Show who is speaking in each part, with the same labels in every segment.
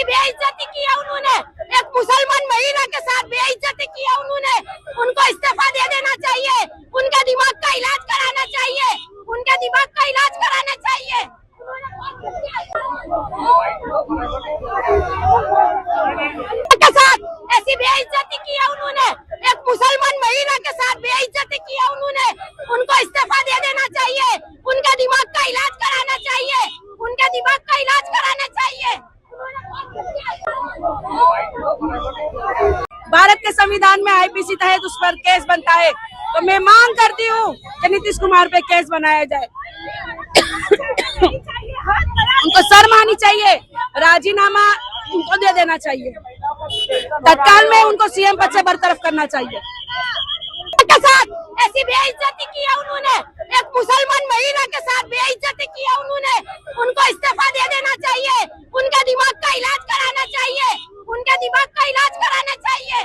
Speaker 1: ऐसी बेइज्जती किया उन्होंने, एक मुसलमान महिला के साथ बेइज्जती किया उन्होंने। उनको इस्तीफा दे देना चाहिए, उनका दिमाग का इलाज कराना चाहिए, उनके दिमाग का इलाज कराना चाहिए। के साथ ऐसी बेइज्जती किया उन्होंने, एक मुसलमान महिला के साथ बेइज्जती किया उन्होंने। उनको इस्तीफा दे देना चाहिए, उनका दिमाग का इलाज कराना चाहिए, उनके दिमाग का इलाज कराना चाहिए।
Speaker 2: भारत के संविधान में आईपीसी तहत उस पर केस बनता है, तो मैं मांग करती हूँ कि नीतीश कुमार पे केस बनाया जाए। उनको शर्म आनी चाहिए, राजीनामा उनको दे देना चाहिए, तत्काल में उनको सीएम पद से बरतरफ करना चाहिए।
Speaker 1: के साथ ऐसी बेइज्जती किया उन्होंने, एक मुसलमान महिला के साथ बेइज्जती किया उन्होंने। उनको इस्तीफा दे देना चाहिए, उनका दिमाग का इलाज कराना चाहिए, उनके दिमाग का इलाज कराना चाहिए।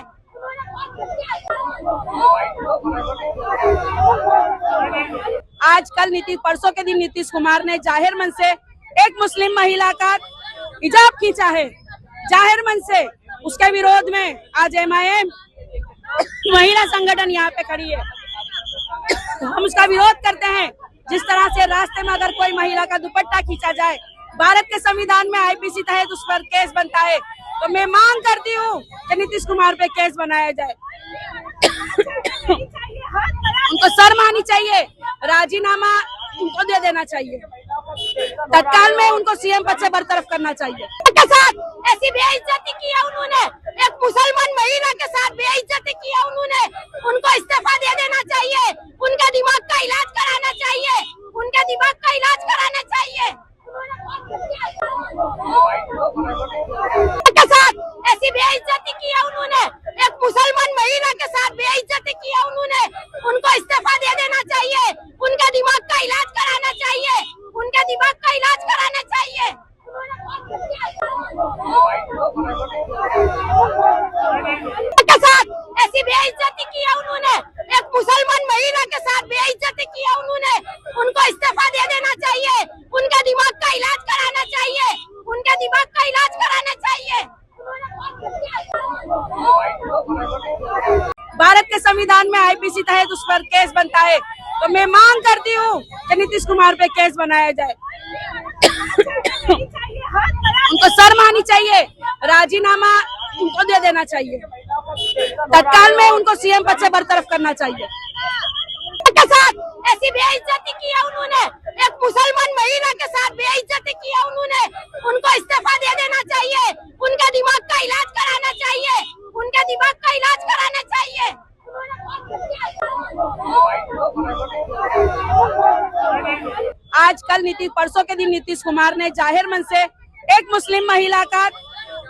Speaker 2: आज कल परसों के दिन नीतीश कुमार ने जाहिर मन से एक मुस्लिम महिला का हिजाब खींचा है, जाहिर मन से। उसके विरोध में आज MIM महिला संगठन यहाँ पे खड़ी है। हम उसका विरोध करते हैं। जिस तरह से रास्ते में अगर कोई महिला का दुपट्टा खींचा जाए, भारत के संविधान में आईपीसी तहत उस पर केस बनता है, तो मैं मांग करती हूँ कि नीतीश कुमार पे केस बनाया जाए। उनको शर्म आनी चाहिए, राजीनामा उनको दे देना चाहिए, तत्काल में उनको सीएम पद से बरतरफ करना चाहिए।
Speaker 1: के साथ ऐसी बेइज्जती किया उन्होंने, एक मुसलमान महिला के साथ बेइज्जती किया उन्होंने। उनको इस्तीफा दे देना चाहिए, उनका दिमाग का इलाज कराना चाहिए, उनके दिमाग का इलाज कराना चाहिए। के साथ ऐसी बेइज्जती किया उन्होंने, एक मुसलमान महिला के साथ बेइज्जती किया उन्होंने। उनको इस्तीफा दे देना चाहिए, उनका दिमाग का इलाज कराना चाहिए, उनके दिमाग का इलाज कराना चाहिए। के साथ ऐसी बेइज्जती किया उन्होंने, एक मुसलमान महिला के साथ बेइज्जती किया उन्होंने। उनको इस्तीफा दे देना चाहिए, उनका दिमाग का इलाज कराना चाहिए, उनके दिमाग का इलाज कराना चाहिए।
Speaker 2: भारत के संविधान में आईपीसी तहत उस पर केस बनता है, तो मैं मांग करती हूँ कि नीतीश कुमार पे केस बनाया जाए। उनको शर्म आनी चाहिए, राजीनामा उनको दे देना चाहिए, तत्काल में उनको सीएम पद से बरतरफ करना चाहिए।
Speaker 1: के साथ ऐसी बेइज्जती किया उन्होंने, एक मुसलमान महिला के साथ बेइज्जती किया उन्होंने। उनको इस्तीफा दे देना चाहिए, उनका दिमाग का इलाज कराना चाहिए, उनके दिमाग का इलाज कराना चाहिए।
Speaker 2: आज कल परसों के दिन नीतीश कुमार ने जाहिर मन से एक मुस्लिम महिला का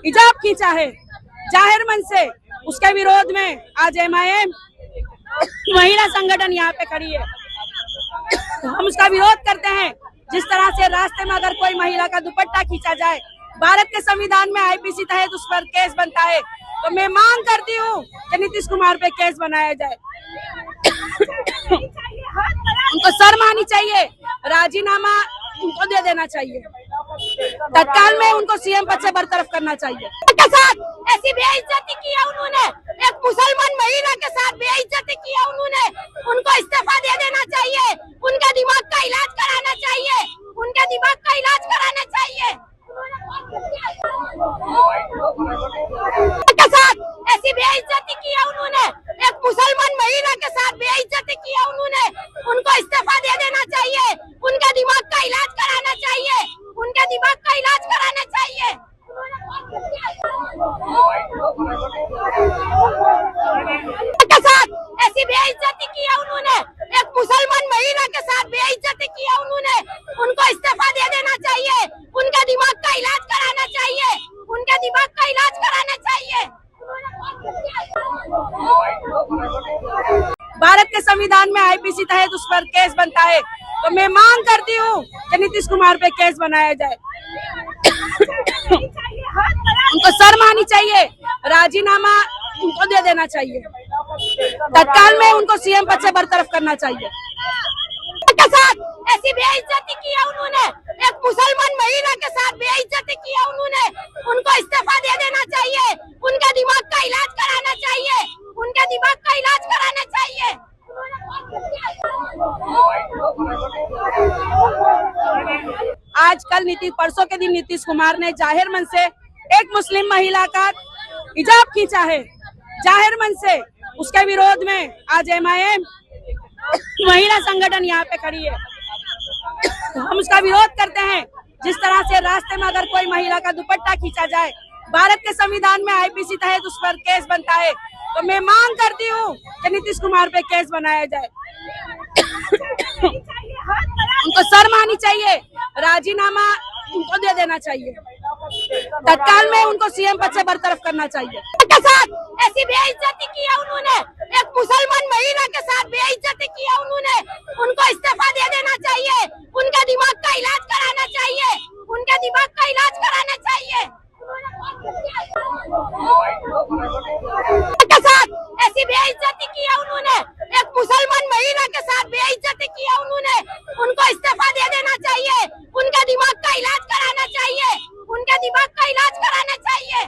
Speaker 2: हिजाब खींचा है, जाहिर मन से। उसके विरोध में आज MIM महिला संगठन यहाँ पे खड़ी है। हम उसका विरोध करते हैं। जिस तरह से रास्ते में अगर कोई महिला का दुपट्टा खींचा जाए, भारत के संविधान में आईपीसी तहत उस पर केस बनता है, तो मैं मांग करती हूँ कि नीतीश कुमार पे केस बनाया जाए। उनको शर्म आनी चाहिए, राजीनामा उनको दे देना चाहिए, तत्काल में उनको सीएम पद से बरतरफ करना चाहिए।
Speaker 1: के साथ ऐसी बेइज्जती किया उन्होंने, एक मुसलमान महिला के साथ बेइज्जती किया उन्होंने। उनको इस्तीफा दे देना चाहिए, उनका दिमाग का इलाज कराना चाहिए, उनके दिमाग का इलाज कराना चाहिए। के साथ ऐसी बेइज्जती किया उन्होंने, एक मुसलमान महिला के साथ बेइज्जती किया उन्होंने। उनको इस्तीफा दे देना चाहिए, उनका दिमाग का इलाज कराना चाहिए, उनके दिमाग का इलाज कराना चाहिए। के साथ ऐसी बेइज्जती किया उन्होंने, एक मुसलमान महिला के साथ बेइज्जती किया उन्होंने। उनको इस्तीफा दे देना चाहिए, उनका दिमाग का इलाज कराना चाहिए, उनके दिमाग का इलाज कराना चाहिए।
Speaker 2: भारत के संविधान में आईपीसी तहत उस पर केस बनता है, तो मैं मांग करती हूँ कि नीतीश कुमार पे केस बनाया जाए। उनको शर्म आनी चाहिए, राजीनामा उनको दे देना चाहिए, तत्काल में उनको सीएम पद से बरतरफ करना चाहिए।
Speaker 1: के साथ ऐसी बेइज्जती किया उन्होंने, एक मुसलमान महिला के साथ बेइज्जती किया उन्होंने। उनको इस्तीफा
Speaker 2: कल परसों के दिन नीतीश कुमार ने जाहिर मन से एक मुस्लिम महिला का हिजाब खींचा है। जाहिर मन से उसके विरोध में आज एमआईएम महिला संगठन यहाँ पे खड़ी है। हम उसका विरोध करते हैं। जिस तरह से रास्ते में अगर कोई महिला का दुपट्टा खींचा जाए, भारत के संविधान में आईपीसी तहत उस पर केस बनता है, तो मैं मांग करती हूँ कि नीतीश कुमार पे केस बनाया जाए। उनको शर्म आनी चाहिए, राजीनामा उनको दे देना चाहिए, तत्काल में उनको सीएम पद से बरतरफ करना चाहिए।
Speaker 1: के साथ ऐसी बेइज्जती किया उन्होंने, एक मुसलमान महिला के साथ बेइज्जती किया उन्होंने, उनको इस्तीफा दे देना चाहिए, उनके दिमाग का इलाज कराना चाहिए, उनके दिमाग का इलाज कराना चाहिए। के साथ ऐसी बेइज्जती किया उन्होंने, एक मुसलमान महिला के साथ बेइज्जती किया उन्होंने, उनको इस्तीफा दे देना चाहिए, उनके दिमाग का इलाज कराना चाहिए, उनके दिमाग का इलाज कराना चाहिए।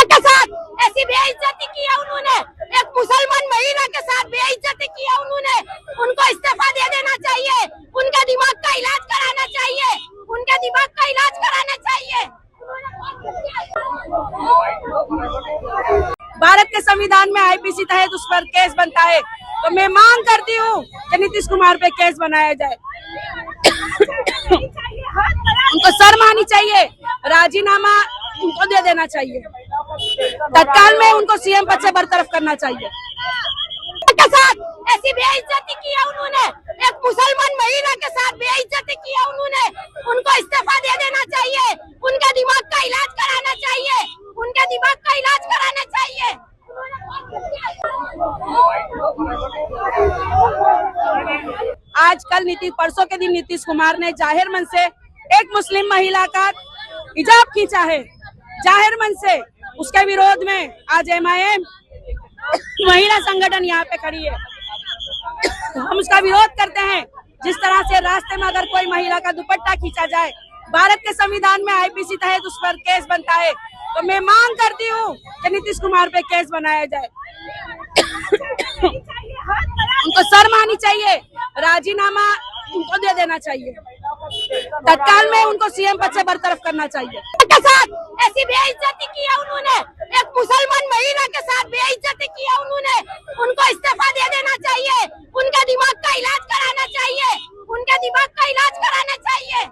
Speaker 1: के साथ ऐसी बेइज्जती किया उन्होंने, एक मुसलमान महिला के साथ बेइज्जती किया उन्होंने, उनको इस्तीफा दे देना चाहिए, उनके दिमाग का इलाज कराना चाहिए, उनके दिमाग का इलाज कराना चाहिए।
Speaker 2: भारत के संविधान में आईपीसी तहत उस पर केस बनता है, तो मैं मांग करती हूँ कि नीतीश कुमार पे केस बनाया जाए। उनको शर्म आनी चाहिए, राजीनामा उनको दे देना चाहिए, तत्काल में उनको सीएम पद से बरतरफ करना चाहिए।
Speaker 1: के साथ ऐसी बेइज्जती किया उन्होंने, एक मुसलमान महिला के साथ बेइज्जती किया उन्होंने, उनको इस्तीफा दे देना चाहिए, उनके दिमाग का इलाज कराना चाहिए, उनके दिमाग का इलाज कराना चाहिए।
Speaker 2: आज कल परसों के दिन नीतीश कुमार ने जाहिर मन से एक मुस्लिम महिला का हिजाब खींचा है। जाहिर मन से उसके विरोध में आज एमआईएम महिला संगठन यहाँ पे खड़ी है। हम उसका विरोध करते हैं। जिस तरह से रास्ते में अगर कोई महिला का दुपट्टा खींचा जाए, भारत के संविधान में आईपीसी तहत उस पर केस बनता है, तो मैं मांग करती हूँ कि नीतीश कुमार पे केस बनाया जाए। उनको शर्म आनी चाहिए, राजीनामा उनको दे देना चाहिए, तत्काल में उनको सीएम पद से बरतरफ करना चाहिए।
Speaker 1: के साथ ऐसी बेइज्जती किया उन्होंने, एक मुसलमान महिला के साथ बेइज्जती किया उन्होंने, उनको इस्तीफा दे देना चाहिए, उनके दिमाग का इलाज कराना चाहिए, उनके दिमाग का इलाज कराना चाहिए।